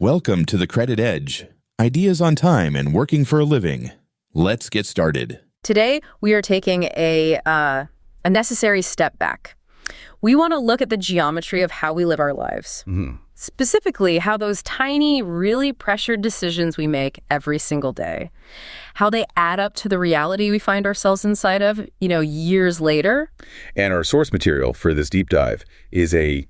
Welcome to the Credit Edge. Ideas on time and working for a living. Let's get started. Today, we are taking a necessary step back. We want to look at the geometry of how we live our lives. Specifically, how those tiny, really pressured decisions we make every single day, how they add up to the reality we find ourselves inside of, years later. And our source material for this deep dive is a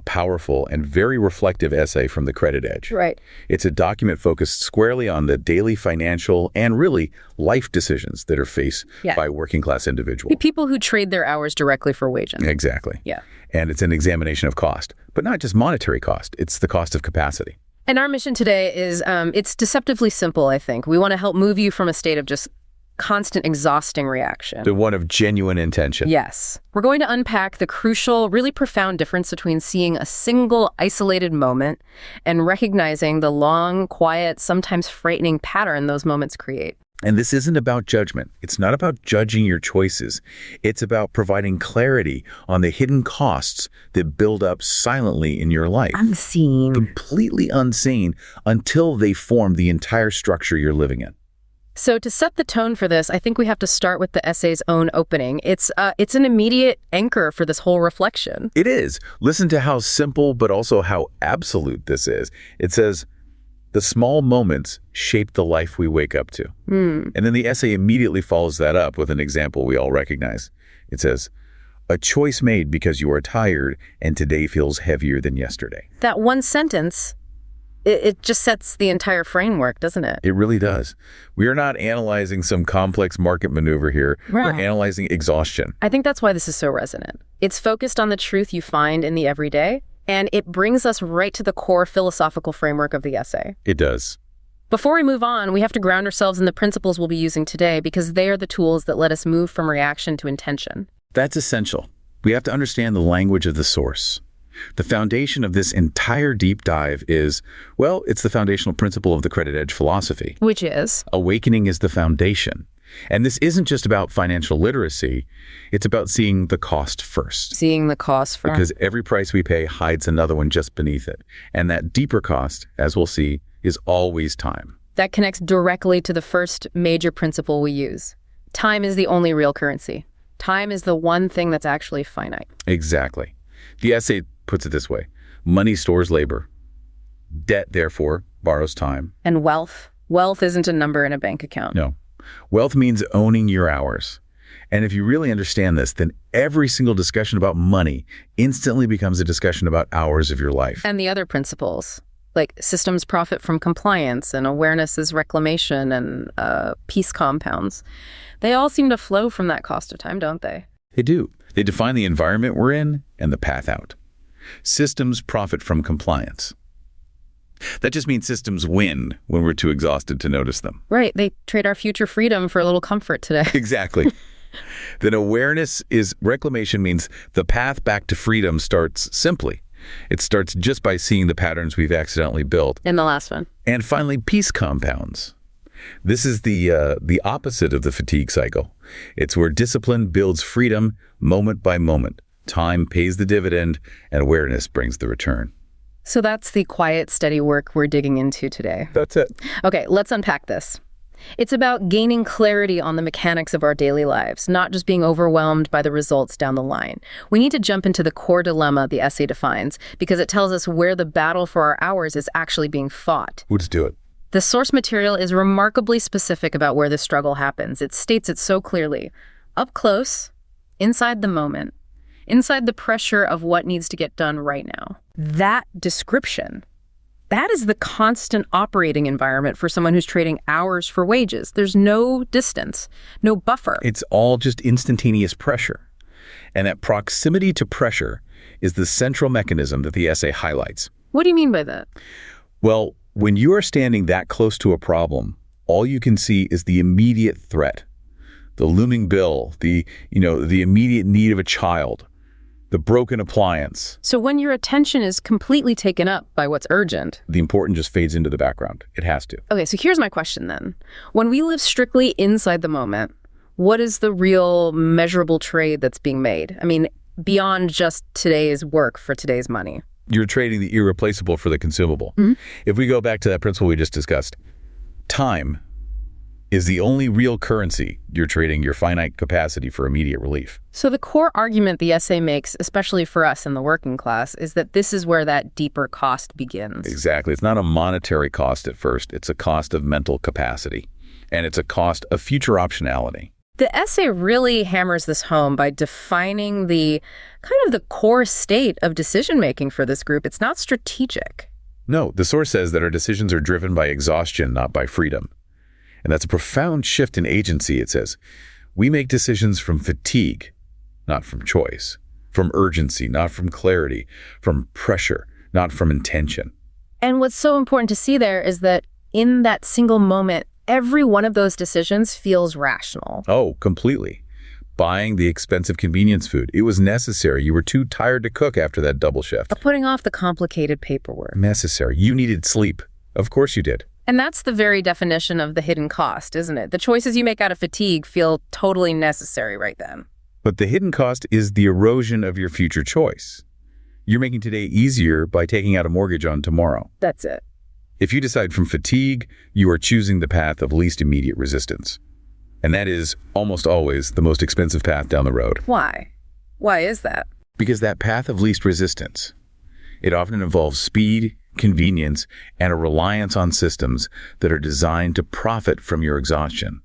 powerful and very reflective essay from the Credit Edge. Right. It's a document focused squarely on the daily financial and really life decisions that are faced by working class individuals. People who trade their hours directly for wages. Exactly. Yeah. And it's an examination of cost, but not just monetary cost. It's the cost of capacity. And our mission today is, it's deceptively simple, I think. We want to help move you from a state of just constant exhausting reaction to one of genuine intention. Yes. We're going to unpack the crucial, really profound difference between seeing a single isolated moment and recognizing the long, quiet, sometimes frightening pattern those moments create. And this isn't about judgment. It's not about judging your choices. It's about providing clarity on the hidden costs that build up silently in your life. Unseen. Completely unseen until they form the entire structure you're living in. So to set the tone for this, I think we have to start with the essay's own opening. It's an immediate anchor for this whole reflection. It is. Listen to how simple but also how absolute this is. It says, the small moments shape the life we wake up to. And then the essay immediately follows that up with an example we all recognize. It says, a choice made because you are tired and today feels heavier than yesterday. That one sentence, it just sets the entire framework, doesn't it? It really does. We are not analyzing some complex market maneuver here. Right. We're analyzing exhaustion. I think that's why this is so resonant. It's focused on the truth you find in the everyday, and it brings us right to the core philosophical framework of the essay. It does. Before we move on, we have to ground ourselves in the principles we'll be using today because they are the tools that let us move from reaction to intention. That's essential. We have to understand the language of the source. The foundation of this entire deep dive is, it's the foundational principle of the Credit Edge philosophy. Which is? Awakening is the foundation. And this isn't just about financial literacy. It's about seeing the cost first. Seeing the cost first. Because every price we pay hides another one just beneath it. And that deeper cost, as we'll see, is always time. That connects directly to the first major principle we use. Time is the only real currency. Time is the one thing that's actually finite. Exactly. The essay puts it this way. Money stores labor. Debt, therefore, borrows time. And wealth. Wealth isn't a number in a bank account. No. Wealth means owning your hours. And if you really understand this, then every single discussion about money instantly becomes a discussion about hours of your life. And the other principles, like systems profit from compliance and awareness is reclamation and peace compounds, they all seem to flow from that cost of time, don't they? They do. They define the environment we're in and the path out. Systems profit from compliance. That just means systems win when we're too exhausted to notice them. Right. They trade our future freedom for a little comfort today. Exactly. Then reclamation means the path back to freedom starts simply. It starts just by seeing the patterns we've accidentally built. And the last one. And finally, peace compounds. This is the opposite of the fatigue cycle. It's where discipline builds freedom moment by moment. Time pays the dividend, and awareness brings the return. So that's the quiet, steady work we're digging into today. That's it. Okay, let's unpack this. It's about gaining clarity on the mechanics of our daily lives, not just being overwhelmed by the results down the line. We need to jump into the core dilemma the essay defines, because it tells us where the battle for our hours is actually being fought. Let's do it. The source material is remarkably specific about where the struggle happens. It states it so clearly. Up close, inside the moment. Inside the pressure of what needs to get done right now. That description, that is the constant operating environment for someone who's trading hours for wages. There's no distance, no buffer. It's all just instantaneous pressure. And that proximity to pressure is the central mechanism that the essay highlights. What do you mean by that? Well, when you are standing that close to a problem, all you can see is the immediate threat, the looming bill, the immediate need of a child, the broken appliance. So when your attention is completely taken up by what's urgent, the important just fades into the background. It has to. Okay, so here's my question then. When we live strictly inside the moment, what is the real measurable trade that's being made? I mean, beyond just today's work for today's money. You're trading the irreplaceable for the consumable. If we go back to that principle we just discussed, time is the only real currency. You're trading your finite capacity for immediate relief. So the core argument the essay makes, especially for us in the working class, is that this is where that deeper cost begins. Exactly. It's not a monetary cost at first. It's a cost of mental capacity. And it's a cost of future optionality. The essay really hammers this home by defining the core state of decision-making for this group. It's not strategic. No, the source says that our decisions are driven by exhaustion, not by freedom. And that's a profound shift in agency, it says. We make decisions from fatigue, not from choice, from urgency, not from clarity, from pressure, not from intention. And what's so important to see there is that in that single moment, every one of those decisions feels rational. Oh, completely. Buying the expensive convenience food. It was necessary. You were too tired to cook after that double shift. Putting off the complicated paperwork. Necessary. You needed sleep. Of course you did. And that's the very definition of the hidden cost, isn't it? The choices you make out of fatigue feel totally necessary right then. But the hidden cost is the erosion of your future choice. You're making today easier by taking out a mortgage on tomorrow. That's it. If you decide from fatigue, you are choosing the path of least immediate resistance. And that is almost always the most expensive path down the road. Why? Why is that? Because that path of least resistance, it often involves speed, convenience, and a reliance on systems that are designed to profit from your exhaustion.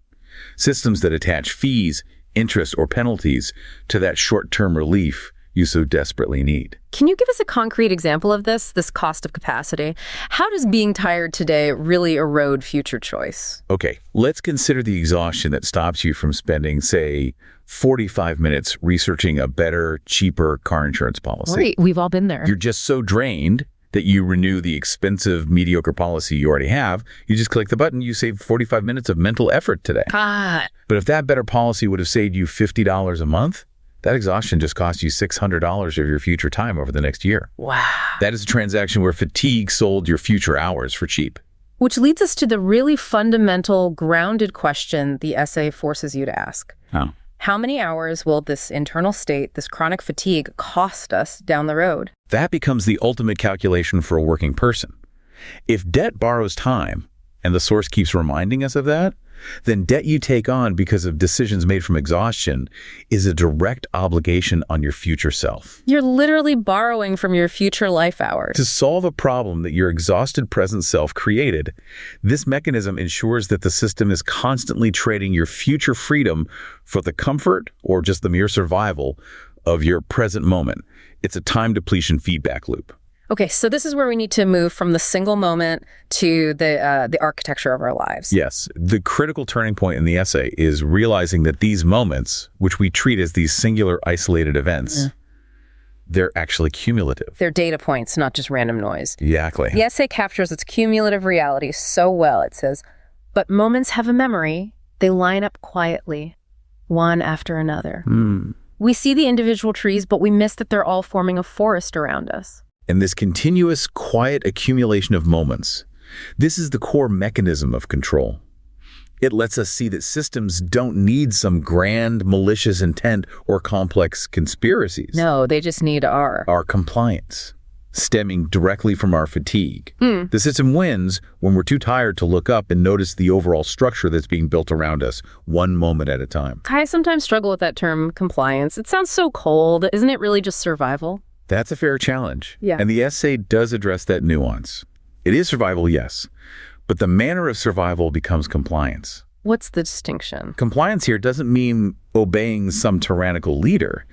Systems that attach fees, interest, or penalties to that short-term relief you so desperately need. Can you give us a concrete example of this cost of capacity? How does being tired today really erode future choice? Okay, let's consider the exhaustion that stops you from spending, say, 45 minutes researching a better, cheaper car insurance policy. Right, we've all been there. You're just so drained that you renew the expensive, mediocre policy you already have. You just click the button, you save 45 minutes of mental effort today. God. But if that better policy would have saved you $50 a month, that exhaustion just cost you $600 of your future time over the next year. Wow. That is a transaction where fatigue sold your future hours for cheap. Which leads us to the really fundamental, grounded question the essay forces you to ask. Oh. How many hours will this internal state, this chronic fatigue, cost us down the road? That becomes the ultimate calculation for a working person. If debt borrows time, and the source keeps reminding us of that, then debt you take on because of decisions made from exhaustion is a direct obligation on your future self. You're literally borrowing from your future life hours. To solve a problem that your exhausted present self created, this mechanism ensures that the system is constantly trading your future freedom for the comfort or just the mere survival of your present moment. It's a time depletion feedback loop. Okay, so this is where we need to move from the single moment to the architecture of our lives. Yes, the critical turning point in the essay is realizing that these moments, which we treat as these singular isolated events, they're actually cumulative. They're data points, not just random noise. Exactly. The essay captures its cumulative reality so well. It says, but moments have a memory. They line up quietly, one after another. We see the individual trees, but we miss that they're all forming a forest around us. And this continuous, quiet accumulation of moments, this is the core mechanism of control. It lets us see that systems don't need some grand, malicious intent or complex conspiracies. No, they just need our compliance, stemming directly from our fatigue. The system wins when we're too tired to look up and notice the overall structure that's being built around us, one moment at a time. I sometimes struggle with that term, compliance. It sounds so cold. Isn't it really just survival? That's a fair challenge. Yeah. And the essay does address that nuance. It is survival, yes, but the manner of survival becomes compliance. What's the distinction? Compliance here doesn't mean obeying some tyrannical leader.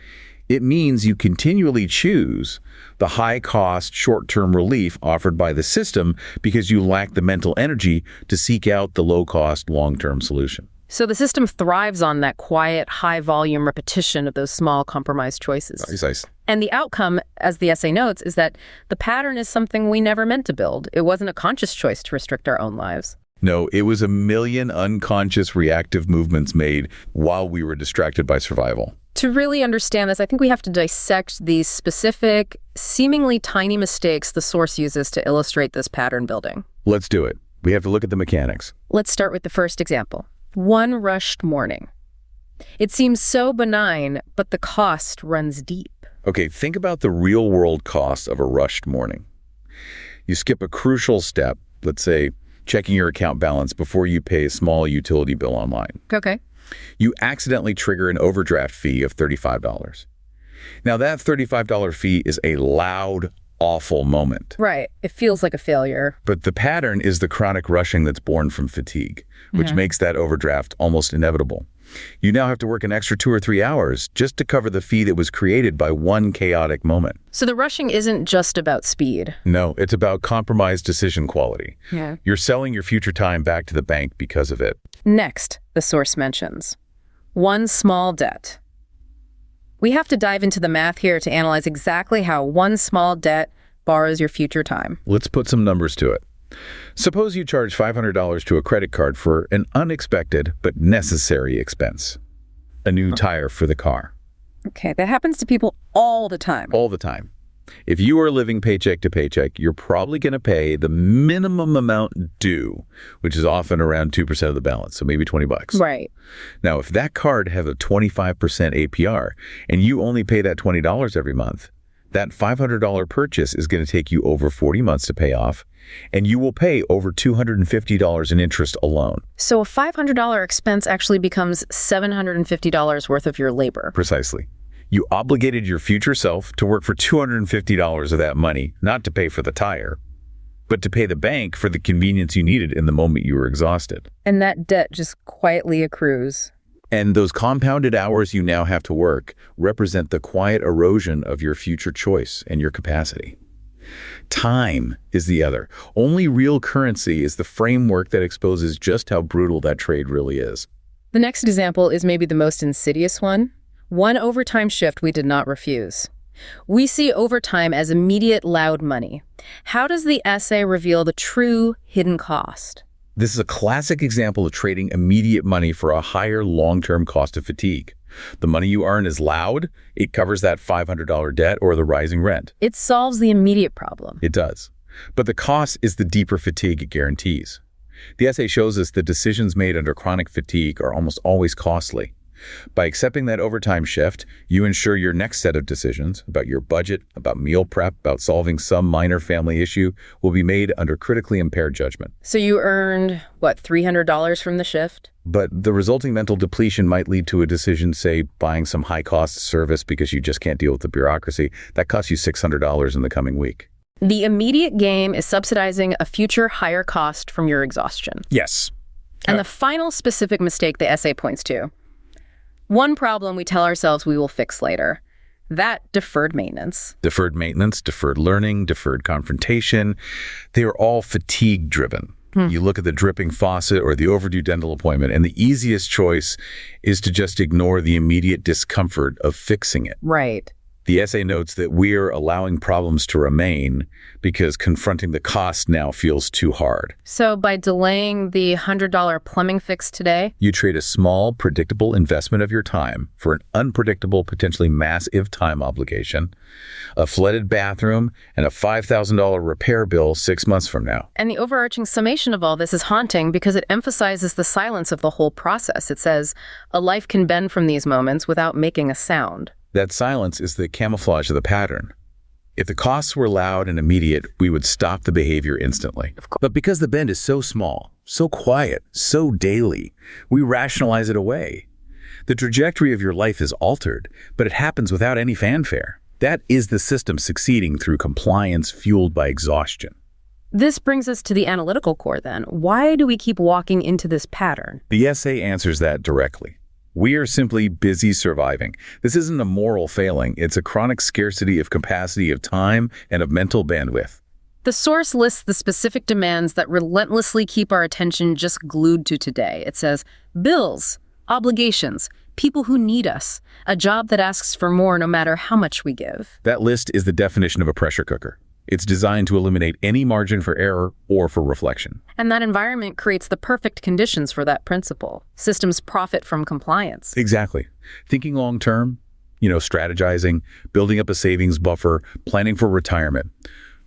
It means you continually choose the high-cost, short-term relief offered by the system because you lack the mental energy to seek out the low-cost, long-term solution. So the system thrives on that quiet, high-volume repetition of those small compromised choices. Precisely. And the outcome, as the essay notes, is that the pattern is something we never meant to build. It wasn't a conscious choice to restrict our own lives. No, it was a million unconscious reactive movements made while we were distracted by survival. To really understand this, I think we have to dissect these specific, seemingly tiny mistakes the source uses to illustrate this pattern building. Let's do it. We have to look at the mechanics. Let's start with the first example. One rushed morning. It seems so benign, but the cost runs deep. Okay, think about the real-world cost of a rushed morning. You skip a crucial step, let's say checking your account balance before you pay a small utility bill online. Okay. You accidentally trigger an overdraft fee of $35. Now, that $35 fee is a loud, awful moment. Right. It feels like a failure. But the pattern is the chronic rushing that's born from fatigue, which makes that overdraft almost inevitable. You now have to work an extra 2 or 3 hours just to cover the fee that was created by one chaotic moment. So the rushing isn't just about speed. No, it's about compromised decision quality. Yeah. You're selling your future time back to the bank because of it. Next, the source mentions one small debt. We have to dive into the math here to analyze exactly how one small debt borrows your future time. Let's put some numbers to it. Suppose you charge $500 to a credit card for an unexpected but necessary expense. A new tire for the car. Okay, that happens to people all the time. All the time. If you are living paycheck to paycheck, you're probably going to pay the minimum amount due, which is often around 2% of the balance, so maybe $20. Right. Now, if that card has a 25% APR and you only pay that $20 every month, that $500 purchase is going to take you over 40 months to pay off, and you will pay over $250 in interest alone. So a $500 expense actually becomes $750 worth of your labor. Precisely. You obligated your future self to work for $250 of that money, not to pay for the tire, but to pay the bank for the convenience you needed in the moment you were exhausted. And that debt just quietly accrues. And those compounded hours you now have to work represent the quiet erosion of your future choice and your capacity. Time is the other. Only real currency is the framework that exposes just how brutal that trade really is. The next example is maybe the most insidious one. One overtime shift we did not refuse. We see overtime as immediate loud money. How does the essay reveal the true hidden cost? This is a classic example of trading immediate money for a higher long-term cost of fatigue. The money you earn is loud. It covers that $500 debt or the rising rent. It solves the immediate problem. It does. But the cost is the deeper fatigue it guarantees. The essay shows us that decisions made under chronic fatigue are almost always costly. By accepting that overtime shift, you ensure your next set of decisions about your budget, about meal prep, about solving some minor family issue will be made under critically impaired judgment. So you earned, what, $300 from the shift? But the resulting mental depletion might lead to a decision, say, buying some high-cost service because you just can't deal with the bureaucracy. That costs you $600 in the coming week. The immediate game is subsidizing a future higher cost from your exhaustion. Yes. And the final specific mistake the essay points to. One problem we tell ourselves we will fix later. That deferred maintenance. Deferred maintenance, deferred learning, deferred confrontation, they are all fatigue-driven. You look at the dripping faucet or the overdue dental appointment, and the easiest choice is to just ignore the immediate discomfort of fixing it. Right. The essay notes that we're allowing problems to remain because confronting the cost now feels too hard. So by delaying the $100 plumbing fix today, you trade a small, predictable investment of your time for an unpredictable, potentially massive time obligation, a flooded bathroom, and a $5,000 repair bill 6 months from now. And the overarching summation of all this is haunting because it emphasizes the silence of the whole process. It says, a life can bend from these moments without making a sound. That silence is the camouflage of the pattern. If the costs were loud and immediate, we would stop the behavior instantly. But because the bend is so small, so quiet, so daily, we rationalize it away. The trajectory of your life is altered, but it happens without any fanfare. That is the system succeeding through compliance fueled by exhaustion. This brings us to the analytical core then. Why do we keep walking into this pattern? The essay answers that directly. We are simply busy surviving. This isn't a moral failing. It's a chronic scarcity of capacity of time and of mental bandwidth. The source lists the specific demands that relentlessly keep our attention just glued to today. It says, bills, obligations, people who need us, a job that asks for more no matter how much we give. That list is the definition of a pressure cooker. It's designed to eliminate any margin for error or for reflection. And that environment creates the perfect conditions for that principle. Systems profit from compliance. Exactly. Thinking long-term, strategizing, building up a savings buffer, planning for retirement.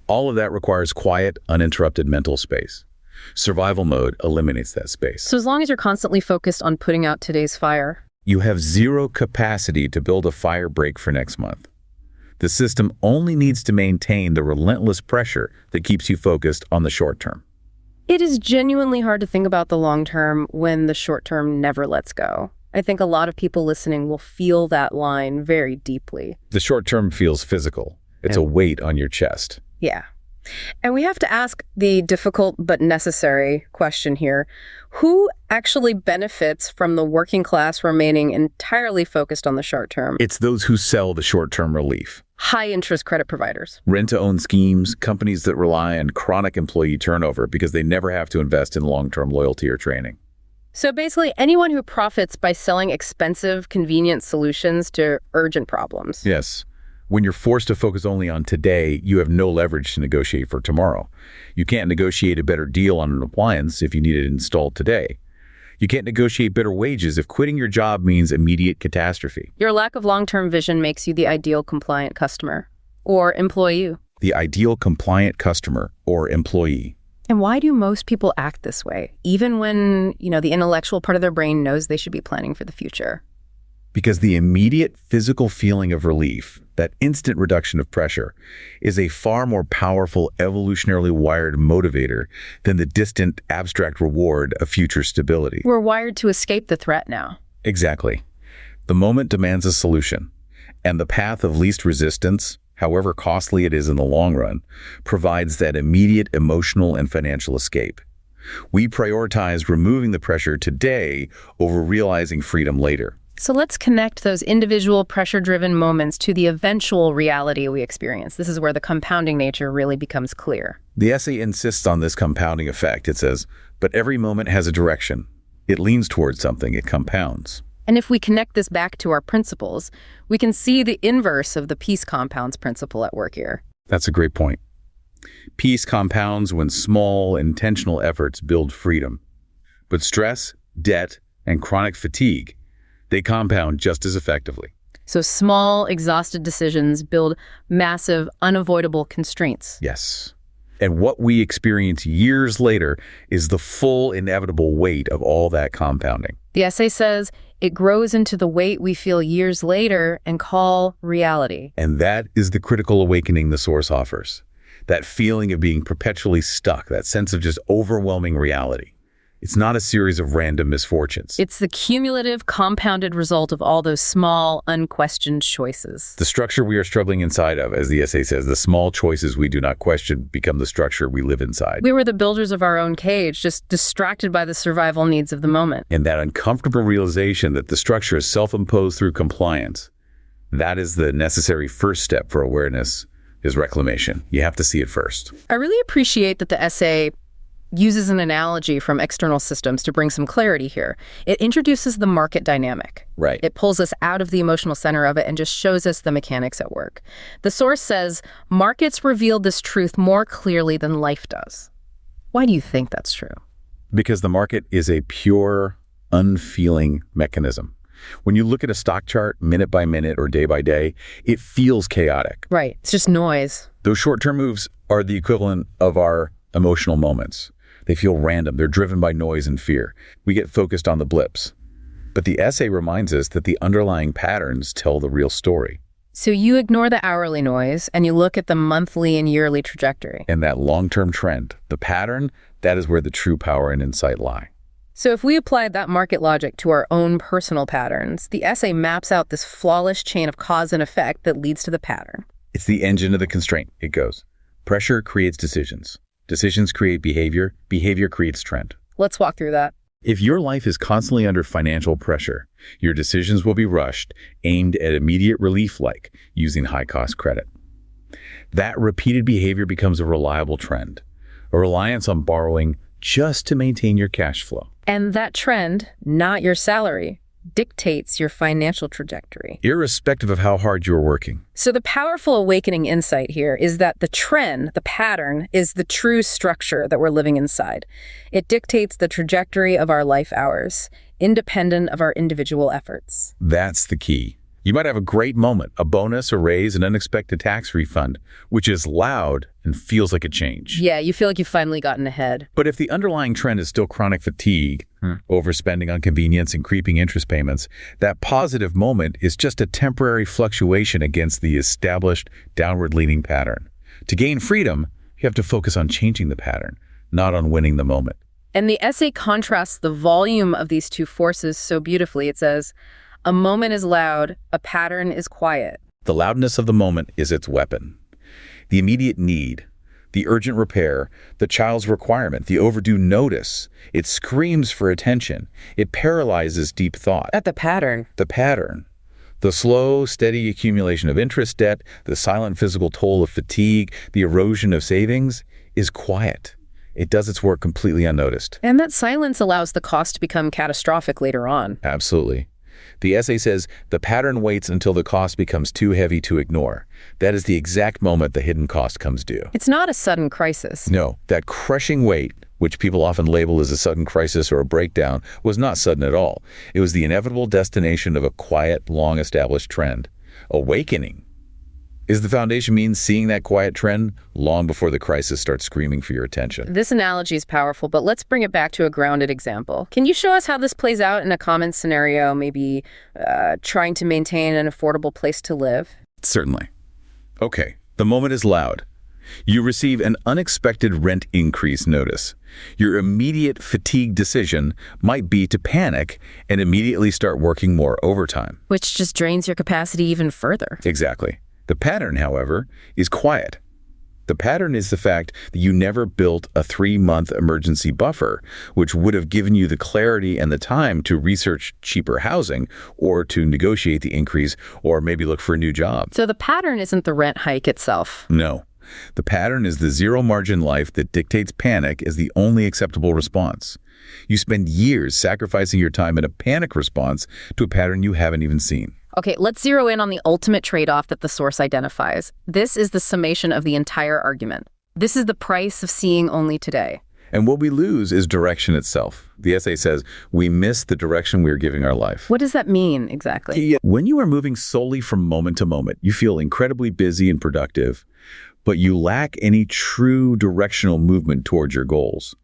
All of that requires quiet, uninterrupted mental space. Survival mode eliminates that space. So as long as you're constantly focused on putting out today's fire, you have zero capacity to build a fire break for next month. The system only needs to maintain the relentless pressure that keeps you focused on the short term. It is genuinely hard to think about the long term when the short term never lets go. I think a lot of people listening will feel that line very deeply. The short term feels physical. It's a weight on your chest. Yeah. And we have to ask the difficult but necessary question here. Who actually benefits from the working class remaining entirely focused on the short term? It's those who sell the short-term relief. High-interest credit providers. Rent-to-own schemes, companies that rely on chronic employee turnover because they never have to invest in long-term loyalty or training. So basically, anyone who profits by selling expensive, convenient solutions to urgent problems. Yes. When you're forced to focus only on today, you have no leverage to negotiate for tomorrow. You can't negotiate a better deal on an appliance if you need it installed today. You can't negotiate better wages if quitting your job means immediate catastrophe. Your lack of long-term vision makes you the ideal compliant customer or employee. The ideal compliant customer or employee. And why do most people act this way, even when, the intellectual part of their brain knows they should be planning for the future? Because the immediate physical feeling of relief, that instant reduction of pressure, is a far more powerful evolutionarily wired motivator than the distant abstract reward of future stability. We're wired to escape the threat now. Exactly. The moment demands a solution, and the path of least resistance, however costly it is in the long run, provides that immediate emotional and financial escape. We prioritize removing the pressure today over realizing freedom later. So let's connect those individual pressure-driven moments to the eventual reality we experience. This is where the compounding nature really becomes clear. The essay insists on this compounding effect. It says, but every moment has a direction. It leans towards something. It compounds. And if we connect this back to our principles, we can see the inverse of the peace compounds principle at work here. That's a great point. Peace compounds when small, intentional efforts build freedom. But stress, debt, and chronic fatigue, they compound just as effectively. So small, exhausted decisions build massive, unavoidable constraints. Yes. And what we experience years later is the full, inevitable weight of all that compounding. The essay says it grows into the weight we feel years later and call reality. And that is the critical awakening the source offers. That feeling of being perpetually stuck, that sense of just overwhelming reality. It's not a series of random misfortunes. It's the cumulative, compounded result of all those small, unquestioned choices. The structure we are struggling inside of, as the essay says, the small choices we do not question become the structure we live inside. We were the builders of our own cage, just distracted by the survival needs of the moment. And that uncomfortable realization that the structure is self-imposed through compliance, that is the necessary first step for awareness, is reclamation. You have to see it first. I really appreciate that the essay uses an analogy from external systems to bring some clarity here. It introduces the market dynamic. Right. It pulls us out of the emotional center of it and just shows us the mechanics at work. The source says, markets reveal this truth more clearly than life does. Why do you think that's true? Because the market is a pure, unfeeling mechanism. When you look at a stock chart minute by minute or day by day, it feels chaotic. Right. It's just noise. Those short-term moves are the equivalent of our emotional moments. They feel random. They're driven by noise and fear. We get focused on the blips. But the essay reminds us that the underlying patterns tell the real story. So you ignore the hourly noise and you look at the monthly and yearly trajectory. And that long-term trend, the pattern, that is where the true power and insight lie. So if we applied that market logic to our own personal patterns, the essay maps out this flawless chain of cause and effect that leads to the pattern. It's the engine of the constraint. It goes. Pressure creates decisions. Decisions create behavior. Behavior creates trend. Let's walk through that. If your life is constantly under financial pressure, your decisions will be rushed, aimed at immediate relief like using high-cost credit. That repeated behavior becomes a reliable trend, a reliance on borrowing just to maintain your cash flow. And that trend, not your salary, dictates your financial trajectory. Irrespective of how hard you're working. So the powerful awakening insight here is that the trend, the pattern, is the true structure that we're living inside. It dictates the trajectory of our life hours, independent of our individual efforts. That's the key. You might have a great moment, a bonus, a raise, an unexpected tax refund, which is loud and feels like a change. Yeah, you feel like you've finally gotten ahead. But if the underlying trend is still chronic fatigue, overspending on convenience, and creeping interest payments, that positive moment is just a temporary fluctuation against the established downward-leaning pattern. To gain freedom, you have to focus on changing the pattern, not on winning the moment. And the essay contrasts the volume of these two forces so beautifully. It says, a moment is loud, a pattern is quiet. The loudness of the moment is its weapon. The immediate need, the urgent repair, the child's requirement, the overdue notice, it screams for attention. It paralyzes deep thought. At the pattern. The pattern. The slow, steady accumulation of interest debt, the silent physical toll of fatigue, the erosion of savings is quiet. It does its work completely unnoticed. And that silence allows the cost to become catastrophic later on. Absolutely. The essay says the pattern waits until the cost becomes too heavy to ignore. That is the exact moment the hidden cost comes due. It's not a sudden crisis. No, that crushing weight, which people often label as a sudden crisis or a breakdown, was not sudden at all. It was the inevitable destination of a quiet, long-established trend. Awakening is the foundation means seeing that quiet trend long before the crisis starts screaming for your attention. This analogy is powerful, but let's bring it back to a grounded example. Can you show us how this plays out in a common scenario, maybe trying to maintain an affordable place to live? Certainly. Okay, the moment is loud. You receive an unexpected rent increase notice. Your immediate fatigue decision might be to panic and immediately start working more overtime. Which just drains your capacity even further. Exactly. The pattern, however, is quiet. The pattern is the fact that you never built a 3-month emergency buffer, which would have given you the clarity and the time to research cheaper housing or to negotiate the increase or maybe look for a new job. So the pattern isn't the rent hike itself. No. The pattern is the zero-margin life that dictates panic as the only acceptable response. You spend years sacrificing your time in a panic response to a pattern you haven't even seen. Okay, let's zero in on the ultimate trade-off that the source identifies. This is the summation of the entire argument. This is the price of seeing only today. And what we lose is direction itself. The essay says we miss the direction we're giving our life. What does that mean exactly? When you are moving solely from moment to moment, you feel incredibly busy and productive, but you lack any true directional movement towards your goals.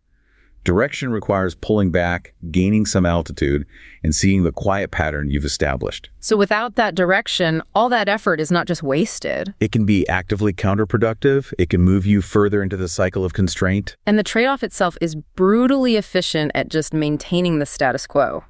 Direction requires pulling back, gaining some altitude, and seeing the quiet pattern you've established. So without that direction, all that effort is not just wasted. It can be actively counterproductive. It can move you further into the cycle of constraint. And the trade-off itself is brutally efficient at just maintaining the status quo.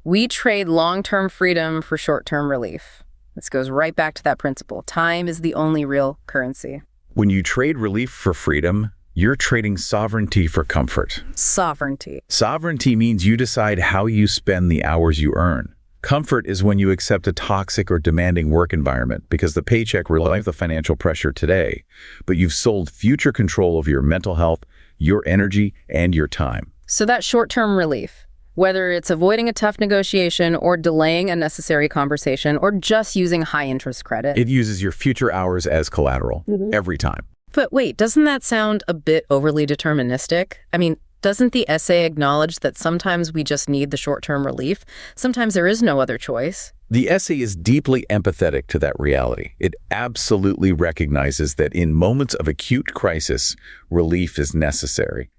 We trade long-term freedom for short-term relief. This goes right back to that principle. Time is the only real currency. When you trade relief for freedom, you're trading sovereignty for comfort. Sovereignty. Sovereignty means you decide how you spend the hours you earn. Comfort is when you accept a toxic or demanding work environment because the paycheck relieves the financial pressure today, but you've sold future control of your mental health, your energy, and your time. So that short-term relief, whether it's avoiding a tough negotiation or delaying a necessary conversation or just using high-interest credit. It uses your future hours as collateral every time. But wait, doesn't that sound a bit overly deterministic? I mean, doesn't the essay acknowledge that sometimes we just need the short-term relief? Sometimes there is no other choice. The essay is deeply empathetic to that reality. It absolutely recognizes that in moments of acute crisis, relief is necessary.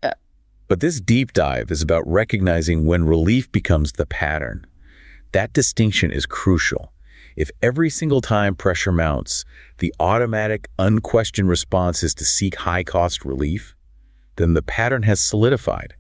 But this deep dive is about recognizing when relief becomes the pattern. That distinction is crucial. If every single time pressure mounts, the automatic, unquestioned response is to seek high-cost relief, then the pattern has solidified.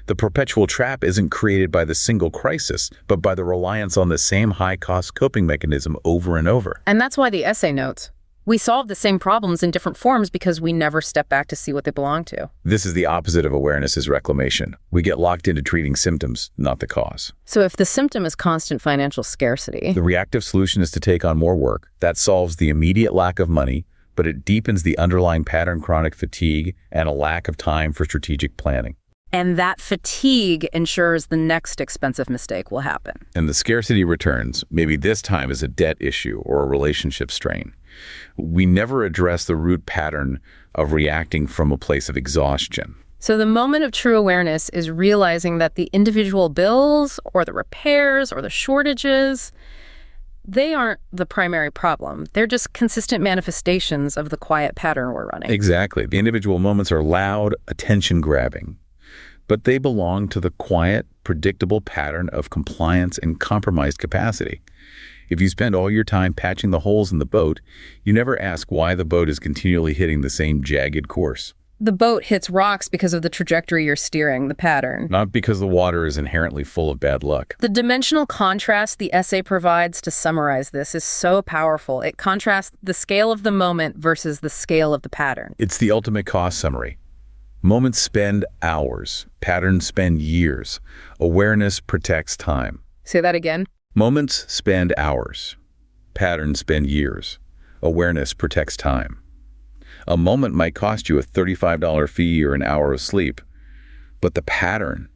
The perpetual trap isn't created by the single crisis, but by the reliance on the same high-cost coping mechanism over and over. And that's why the essay notes, we solve the same problems in different forms because we never step back to see what they belong to. This is the opposite of awareness is reclamation. We get locked into treating symptoms, not the cause. So if the symptom is constant financial scarcity, the reactive solution is to take on more work. That solves the immediate lack of money, but it deepens the underlying pattern chronic fatigue and a lack of time for strategic planning. And that fatigue ensures the next expensive mistake will happen. And the scarcity returns, maybe this time as a debt issue or a relationship strain. We never address the root pattern of reacting from a place of exhaustion. So the moment of true awareness is realizing that the individual bills or the repairs or the shortages, they aren't the primary problem. They're just consistent manifestations of the quiet pattern we're running. Exactly. The individual moments are loud, attention-grabbing, but they belong to the quiet, predictable pattern of compliance and compromised capacity. If you spend all your time patching the holes in the boat, you never ask why the boat is continually hitting the same jagged course. The boat hits rocks because of the trajectory you're steering, the pattern. Not because the water is inherently full of bad luck. The dimensional contrast the essay provides to summarize this is so powerful. It contrasts the scale of the moment versus the scale of the pattern. It's the ultimate cost summary. Moments spend hours. Patterns spend years. Awareness protects time. Say that again. Moments spend hours. Patterns spend years. Awareness protects time. A moment might cost you a $35 fee or an hour of sleep, but the pattern,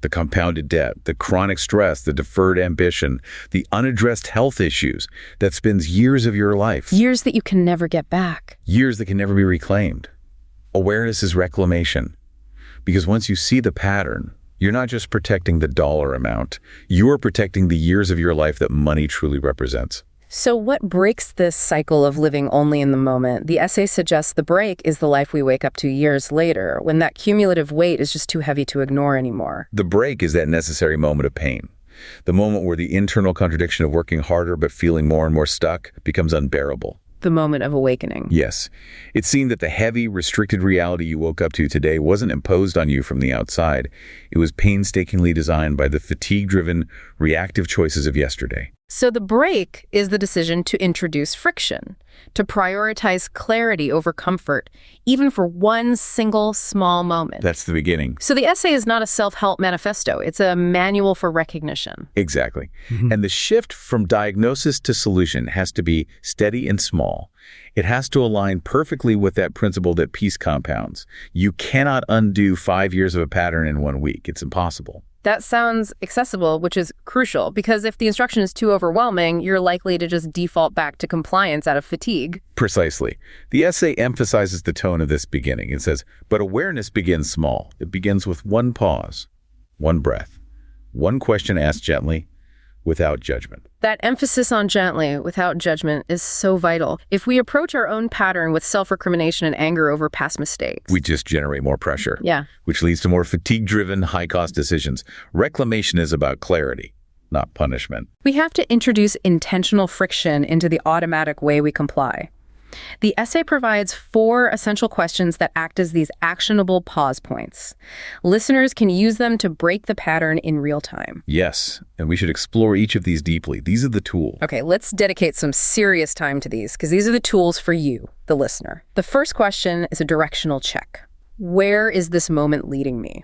the compounded debt, the chronic stress, the deferred ambition, the unaddressed health issues that spends years of your life. Years that you can never get back. Years that can never be reclaimed. Awareness is reclamation. Because once you see the pattern, you're not just protecting the dollar amount, you're protecting the years of your life that money truly represents. So what breaks this cycle of living only in the moment? The essay suggests the break is the life we wake up to years later, when that cumulative weight is just too heavy to ignore anymore. The break is that necessary moment of pain. The moment where the internal contradiction of working harder but feeling more and more stuck becomes unbearable. The moment of awakening. Yes. It's seen that the heavy, restricted reality you woke up to today wasn't imposed on you from the outside. It was painstakingly designed by the fatigue-driven, reactive choices of yesterday. So the break is the decision to introduce friction, to prioritize clarity over comfort, even for one single small moment. That's the beginning. So the essay is not a self-help manifesto. It's a manual for recognition. Exactly. And the shift from diagnosis to solution has to be steady and small. It has to align perfectly with that principle that peace compounds. You cannot undo 5 years of a pattern in 1 week. It's impossible. That sounds accessible, which is crucial, because if the instruction is too overwhelming, you're likely to just default back to compliance out of fatigue. Precisely. The essay emphasizes the tone of this beginning. It says, but awareness begins small. It begins with one pause, one breath, one question asked gently, without judgment. That emphasis on gently, without judgment, is so vital. If we approach our own pattern with self-recrimination and anger over past mistakes, We just generate more pressure. Yeah. Which leads to more fatigue-driven, high-cost decisions. Reclamation is about clarity, not punishment. We have to introduce intentional friction into the automatic way we comply. The essay provides 4 essential questions that act as these actionable pause points. Listeners can use them to break the pattern in real time. Yes, and we should explore each of these deeply. These are the tools. Okay, let's dedicate some serious time to these, because these are the tools for you, the listener. The first question is a directional check. Where is this moment leading me?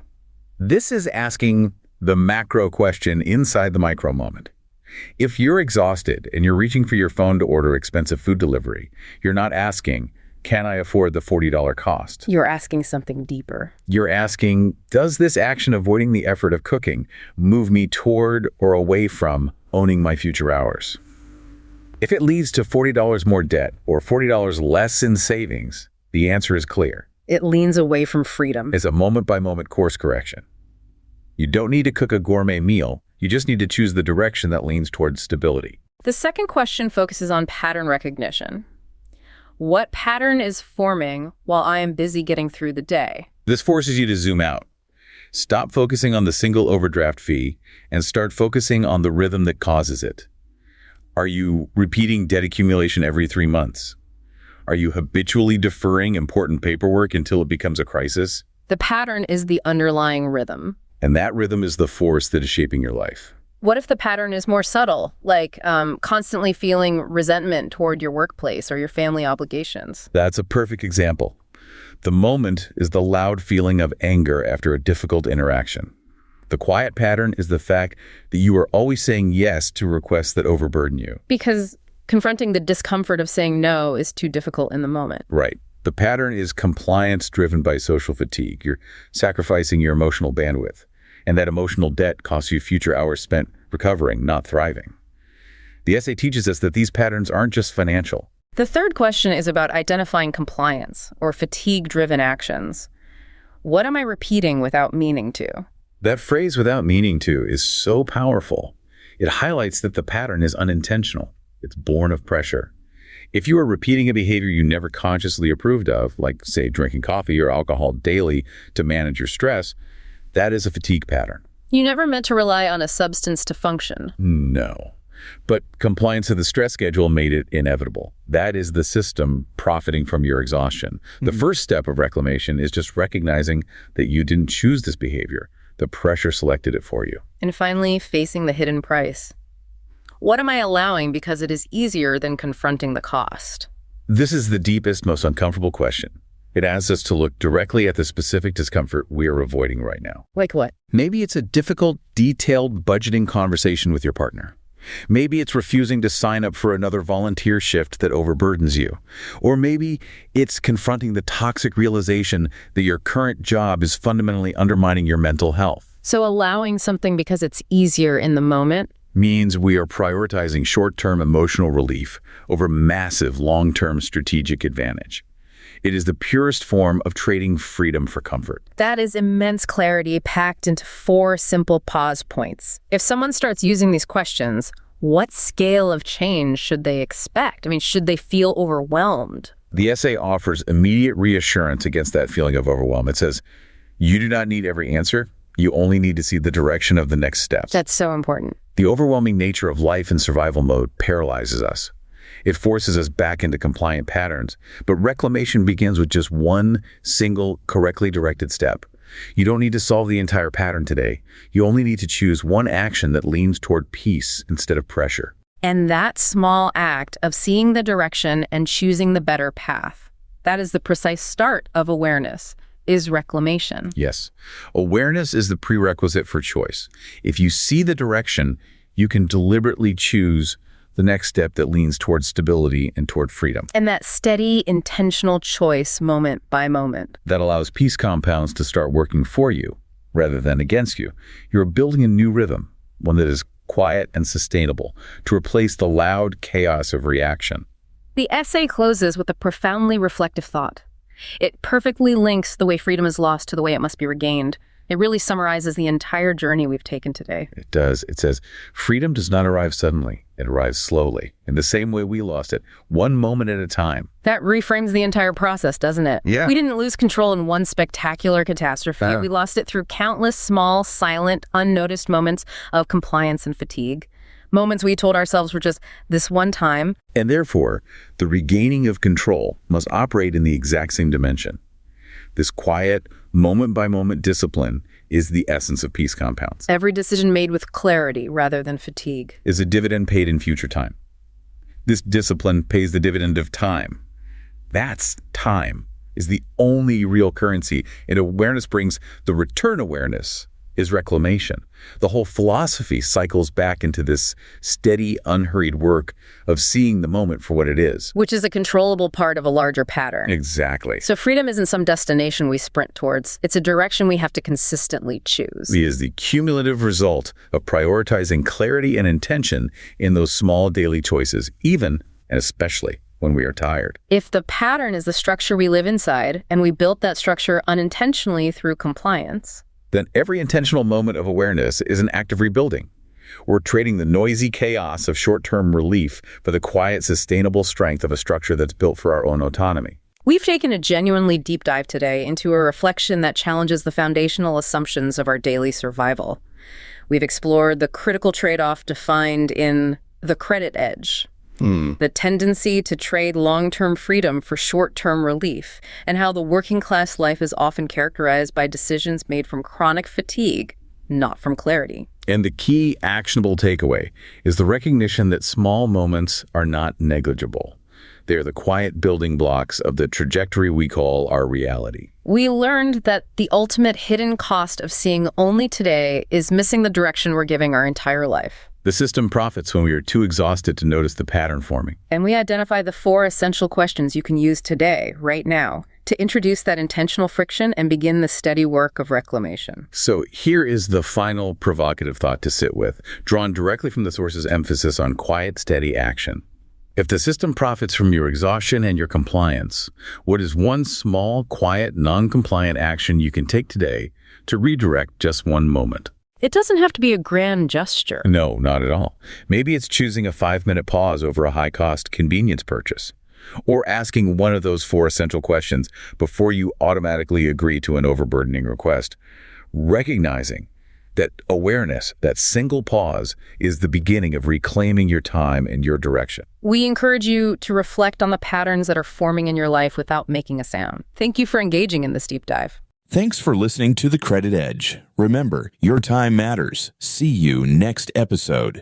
This is asking the macro question inside the micro moment. If you're exhausted and you're reaching for your phone to order expensive food delivery, you're not asking, can I afford the $40 cost? You're asking something deeper. You're asking, does this action avoiding the effort of cooking move me toward or away from owning my future hours? If it leads to $40 more debt or $40 less in savings, the answer is clear. It leans away from freedom. It's a moment-by-moment course correction. You don't need to cook a gourmet meal. You just need to choose the direction that leans towards stability. The second question focuses on pattern recognition. What pattern is forming while I am busy getting through the day? This forces you to zoom out. Stop focusing on the single overdraft fee and start focusing on the rhythm that causes it. Are you repeating debt accumulation every 3 months? Are you habitually deferring important paperwork until it becomes a crisis? The pattern is the underlying rhythm. And that rhythm is the force that is shaping your life. What if the pattern is more subtle, like constantly feeling resentment toward your workplace or your family obligations? That's a perfect example. The moment is the loud feeling of anger after a difficult interaction. The quiet pattern is the fact that you are always saying yes to requests that overburden you. Because confronting the discomfort of saying no is too difficult in the moment. Right. The pattern is compliance driven by social fatigue. You're sacrificing your emotional bandwidth. And that emotional debt costs you future hours spent recovering, not thriving. The essay teaches us that these patterns aren't just financial. The third question is about identifying compliance or fatigue-driven actions. What am I repeating without meaning to? That phrase, without meaning to, is so powerful. It highlights that the pattern is unintentional. It's born of pressure. If you are repeating a behavior you never consciously approved of, like, say, drinking coffee or alcohol daily to manage your stress, that is a fatigue pattern. You never meant to rely on a substance to function. No. But compliance to the stress schedule made it inevitable. That is the system profiting from your exhaustion. The first step of reclamation is just recognizing that you didn't choose this behavior. The pressure selected it for you. And finally, facing the hidden price. What am I allowing because it is easier than confronting the cost? This is the deepest, most uncomfortable question. It asks us to look directly at the specific discomfort we are avoiding right now. Like what? Maybe it's a difficult, detailed budgeting conversation with your partner. Maybe it's refusing to sign up for another volunteer shift that overburdens you. Or maybe it's confronting the toxic realization that your current job is fundamentally undermining your mental health. So allowing something because it's easier in the moment Means we are prioritizing short-term emotional relief over massive long-term strategic advantage. It is the purest form of trading freedom for comfort. That is immense clarity packed into 4 simple pause points. If someone starts using these questions, what scale of change should they expect? I mean, should they feel overwhelmed? The essay offers immediate reassurance against that feeling of overwhelm. It says, you do not need every answer. You only need to see the direction of the next steps. That's so important. The overwhelming nature of life in survival mode paralyzes us. It forces us back into compliant patterns, but reclamation begins with just one single, correctly directed step. You don't need to solve the entire pattern today. You only need to choose one action that leans toward peace instead of pressure. And that small act of seeing the direction and choosing the better path, that is the precise start of awareness, is reclamation. Yes. Awareness is the prerequisite for choice. If you see the direction, you can deliberately choose the next step that leans toward stability and toward freedom. And that steady, intentional choice moment by moment. That allows peace compounds to start working for you rather than against you. You're building a new rhythm, one that is quiet and sustainable, to replace the loud chaos of reaction. The essay closes with a profoundly reflective thought. It perfectly links the way freedom is lost to the way it must be regained. It really summarizes the entire journey we've taken today. It does. It says, freedom does not arrive suddenly. It arrives slowly, in the same way we lost it, one moment at a time. That reframes the entire process, doesn't it? Yeah. We didn't lose control in one spectacular catastrophe. No. We lost it through countless small, silent, unnoticed moments of compliance and fatigue. Moments we told ourselves were just this one time. And therefore, the regaining of control must operate in the exact same dimension. This quiet, moment-by-moment discipline is the essence of peace compounds. Every decision made with clarity rather than fatigue. Is a dividend paid in future time. This discipline pays the dividend of time. That's time, is the only real currency. And awareness brings the return awareness, is reclamation. The whole philosophy cycles back into this steady, unhurried work of seeing the moment for what it is. Which is a controllable part of a larger pattern. Exactly. So freedom isn't some destination we sprint towards. It's a direction we have to consistently choose. It is the cumulative result of prioritizing clarity and intention in those small daily choices, even and especially when we are tired. If the pattern is the structure we live inside, and we built that structure unintentionally through compliance, then every intentional moment of awareness is an act of rebuilding. We're trading the noisy chaos of short-term relief for the quiet, sustainable strength of a structure that's built for our own autonomy. we've taken a genuinely deep dive today into a reflection that challenges the foundational assumptions of our daily survival. We've explored the critical trade-off defined in the credit edge, the tendency to trade long-term freedom for short-term relief, and how the working-class life is often characterized by decisions made from chronic fatigue, not from clarity. And the key actionable takeaway is the recognition that small moments are not negligible. They are the quiet building blocks of the trajectory we call our reality. We learned that the ultimate hidden cost of seeing only today is missing the direction we're giving our entire life. The system profits when we are too exhausted to notice the pattern forming. And we identify the 4 essential questions you can use today, right now, to introduce that intentional friction and begin the steady work of reclamation. So here is the final provocative thought to sit with, drawn directly from the source's emphasis on quiet, steady action. If the system profits from your exhaustion and your compliance, what is one small, quiet, non-compliant action you can take today to redirect just one moment? It doesn't have to be a grand gesture. No, not at all. Maybe it's choosing a 5-minute pause over a high-cost convenience purchase, or asking one of those 4 essential questions before you automatically agree to an overburdening request. Recognizing that awareness, that single pause, is the beginning of reclaiming your time and your direction. We encourage you to reflect on the patterns that are forming in your life without making a sound. Thank you for engaging in this deep dive. Thanks for listening to The Credit Edge. Remember, your time matters. See you next episode.